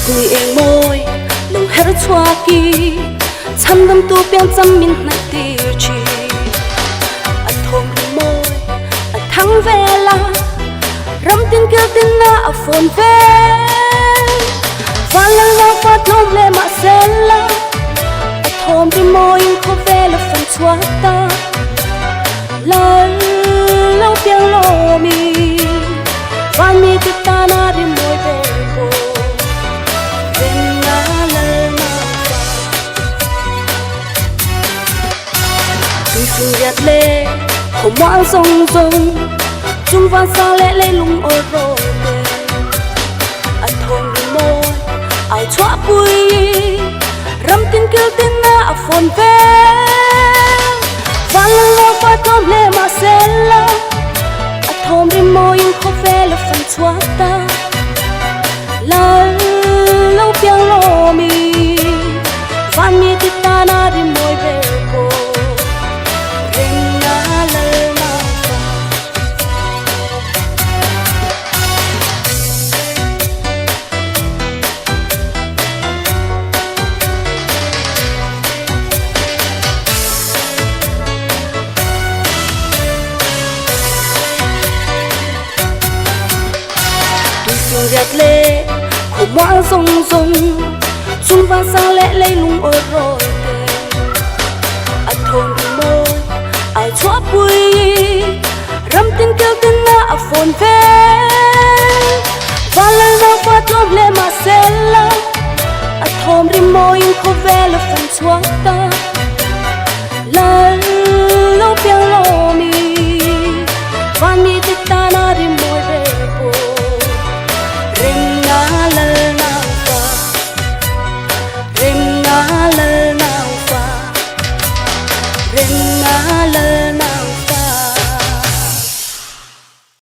người em môi lòng hết xoa kỳ chăm đâm tu biang chăm min nai tiêu chi thôm môi thắng về la rắm tin kêu tin na phồn về và lần nào phát lông lệ mà sen la thôm môi khó về là phần xoa ta lần lâu tiếng lô mi và mi cứ ta na đi môi về cô bên na lơ mà từng từng giật lệ hôm qua rong rong chung vang xa lệ lệ lung ôi rồi thôn đi môi ai xóa bụi rắm tin kêu tin na phồn về và lần lâu phát thôm lệ mà sen la thôm đi môi khó về là phần xóa ta là lâu tiếng lô mi và mi thì ta na đi môi về cô rình na lơ mà giật lệ khổ moa rong rong chung vang xa lệ lệ lung ôi rồi thôn đi môi ai xóa bụi rắm tin kêu tin na phồn về và lần nào phát